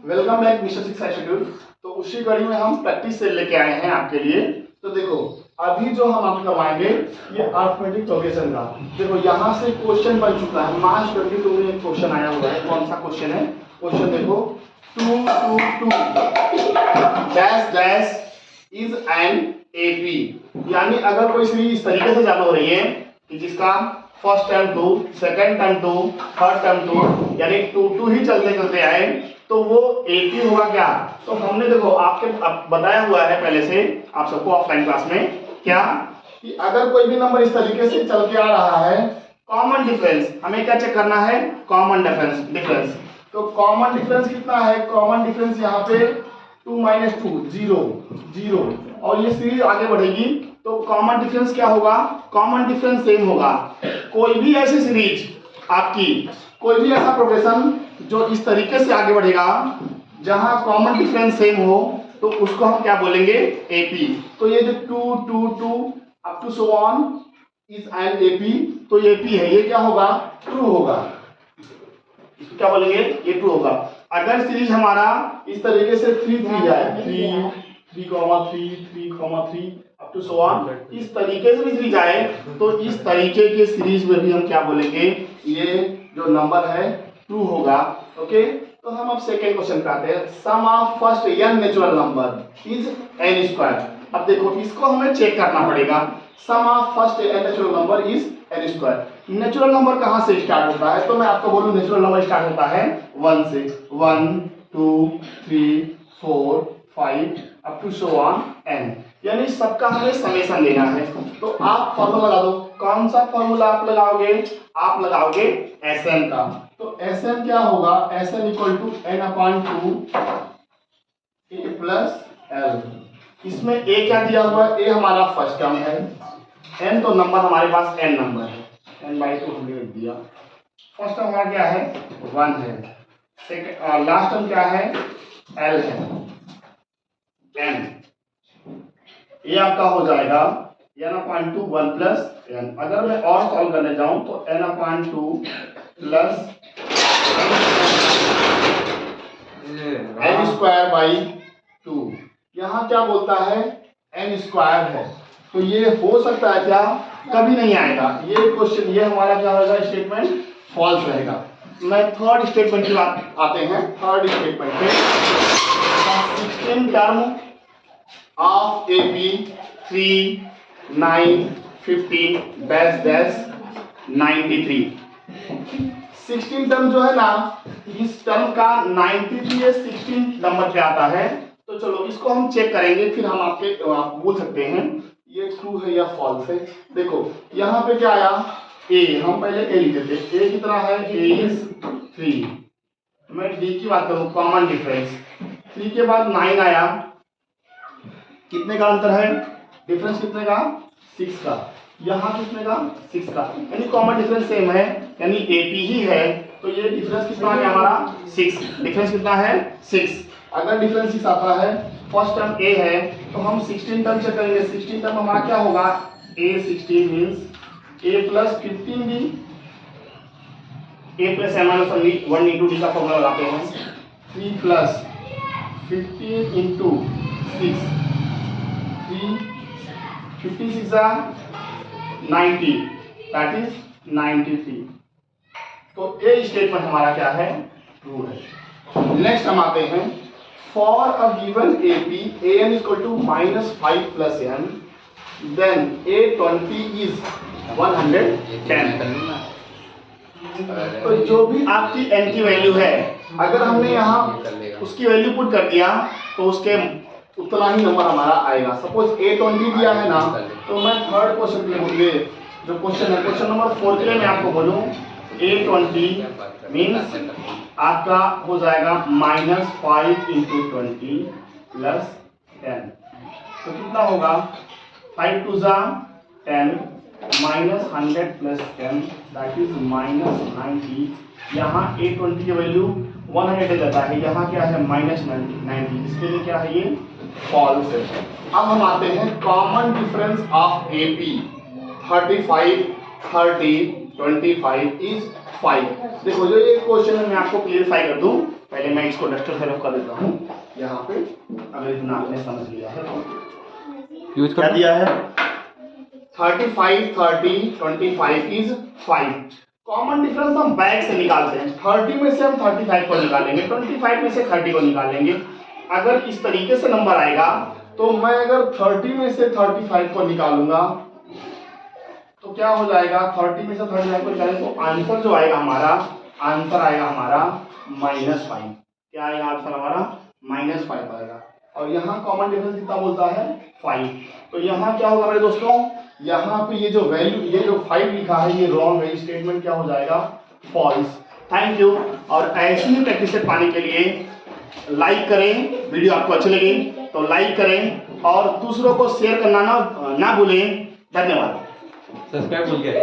Welcome back mister six schedule. तो उसी कड़ी में हम प्रैक्टिस से लेके आए हैं आपके लिए। तो देखो अभी जो हम आपको करवाएंगे ये अर्थमेटिक प्रोग्रेशन का। देखो यहाँ से क्वेश्चन बन चुका है, मार्च 22 में एक क्वेश्चन आया हुआ है। कौन सा क्वेश्चन है? क्वेश्चन देखो 2 2 2 dash dash is an AP. यानी अगर कोई सीरीज इस तरीके से चालू हो रही है कि जिसका first term 2, second term 2, third term 2, यानी 2 2 ही चलते चलते आए तो वो एपी होगा क्या? तो हमने देखो आपके बताया हुआ है पहले से आप सबको ऑफलाइन क्लास में क्या कि अगर कोई भी नंबर इस तरीके से चल के आ रहा है, कॉमन डिफरेंस हमें क्या चेक करना है? Common difference. तो कॉमन डिफरेंस कितना है? कॉमन डिफरेंस यहाँ पे 2 - 2 0 0 और ये सीरीज आगे बढ़ेगी तो कॉमन डिफरेंस क्या होगा? कॉमन डिफरेंस सेम होगा। कोई भी ऐसी सीरीज आपकी, कोई भी ऐसा प्रोग्रेशन जो इस तरीके से आगे बढ़ेगा जहां कॉमन डिफरेंस सेम हो तो उसको हम क्या बोलेंगे? एपी। तो ये जो 2 2 2 up to so on is an AP, तो एपी है। ये क्या होगा? ट्रू होगा। इसको क्या बोलेंगे? ये ट्रू होगा। अगर सीरीज हमारा इस तरीके से 3 3 जाए, 3 3, 3 अप टू सो ऑन, इस तरीके से भी सीरीज आए तो इस तरीके के सीरीज में भी हम क्या बोलेंगे? ये जो नंबर है ट्रू होगा। ओके, तो हम अब सेकेंड क्वेश्चन पे आते हैं। Sum of first n natural number is n square. अब देखो इसको हमें चेक करना पड़ेगा। Sum of first n natural number is n square. Natural number कहां से स्टार्ट होता है? तो मैं आपको बोलूं नेचुरल नंबर स्टार्ट होता है 1 से। 1 2 3 4 5 up to so on n, यानी सबका हमें समेशन लेना है। तो आप फॉर्मूला लगा दो। कौन सा फॉर्मूला आप लगाओगे? आप लगाओगे Sn का। तो Sn क्या होगा? Sn equal to n/2 a plus l। इसमें a क्या दिया हुआ है? a हमारा फर्स्ट टर्म है, n तो नंबर हमारे पास n नंबर है, n/2 हमने लिख दिया। फर्स्ट टर्म हमारा क्या है? 1 है। सेकंड लास्ट टर्म क्या है? l है, n। ये आपका हो जाएगा n/2 1 प्लस n। अगर मैं और सॉल्व करने जाऊं तो n/2 plus n square by 2। यहाँ क्या बोलता है? n स्क्वायर है। तो ये हो सकता है क्या? कभी नहीं आएगा ये क्वेश्चन। ये हमारा क्या होगा? स्टेटमेंट फॉल्स रहेगा। मैं थर्ड स्टेटमेंट की बात आते हैं। थर्ड स्टेटमेंट पे 16 term of AP 3 9 15 dash dash 93। 16 term जो है ना, इस टर्म का 93 या 16 नंबर पे आता है। तो चलो इसको हम चेक करेंगे, फिर हम आप बोल सकते हैं ये ट्रू है या फॉल्स है। देखो यहाँ पे क्या आया? a। हम पहले a लिख देते हैं। a कितना है? a is 3। मैं d की बात करूं, कॉमन डिफरेंस 3 के बाद 9 आया। कितने का अंतर है? डिफरेंस कितने का? 6 का। यहाँ कितने का? 6 का। यानी कॉमन डिफरेंस सेम है, यानी एपी ही है। तो ये डिफरेंस कितना है हमारा? 6। डिफरेंस कितना है? 6। अगर डिफरेंस 6 आता है, फर्स्ट टर्म a है तो हम 16 टर्म चेक करेंगे। 16 टर्म हमारा क्या होगा? a 16 means a plus 15 d। a plus m-1 into d का फॉर्मूला लगाते हैं। 3 प्लस 15 इंटू 6, 3 56 90, दैट इज 93। तो ए स्टेटमेंट हमारा क्या है? ट्रू है। नेक्स्ट हम आते हैं। For a given AP an equal to -5 plus n, then A20 is 110। तो जो भी आपकी n की वैल्यू है, अगर हमने यहाँ उसकी वैल्यू पुट कर दिया तो उसके उतना ही नंबर हमारा आएगा। सपोज A20 दिया है ना, तो मैं थर्ड क्वेश्चन के लिए जो क्वेश्चन है, क्वेश्चन नंबर 4 के लिए मैं आपको बोलूं A20 मीन्स आपका हो जाएगा -5 इंटू 20 प्लस 10। तो कितना होगा? 5 2 10 -100 प्लस 10 दैट इज -90। यहाँ A20 की वैल्यू 100 हो जाता है, यहाँ क्या है? -90। इसके लिए क्या है? ये फॉल्स है। अब हम आते हैं common difference of AP 35 30 25 is 5। देखो जो ये क्वेश्चन है मैं आपको क्लियरफाई कर दूं। पहले मैं इसको डस्टर से रफ कर देता हूँ यहाँ पे, अगर इतना आपने समझ लिया है तो यूज क्या दिया है 35 30 25 इज 5। कॉमन डिफरेंस हम बैक से निकालते हैं, 30 में से हम 35 को निकालेंगे, 25 में से 30 को निकालेंगे। अगर इस तरीके से नंबर आएगा तो मैं अगर 30 में से 35 को निकालूंगा तो क्या हो जाएगा, 30 में से 35 को निकालें तो आंसर जो आएगा हमारा, आंसर आएगा हमारा -5। क्या आएगा आंसर हमारा -5 आएगा। और यहाँ कॉमन डिफरेंस कितना बोलता है 5। तो यहाँ क्या होगा मेरे दोस्तों, यहाँ पे ये जो वैल्यू, ये जो 5 लिखा है ये रॉन्ग है, स्टेटमेंट क्या हो जाएगा फॉल्स। Thank you. और ऐसी ही प्रैक्टिस पाने के लिए लाइक करें, वीडियो आपको अच्छी लगे तो लाइक करें और दूसरों को शेयर करना ना भूलें। धन्यवाद। सब्सक्राइब भूल गए।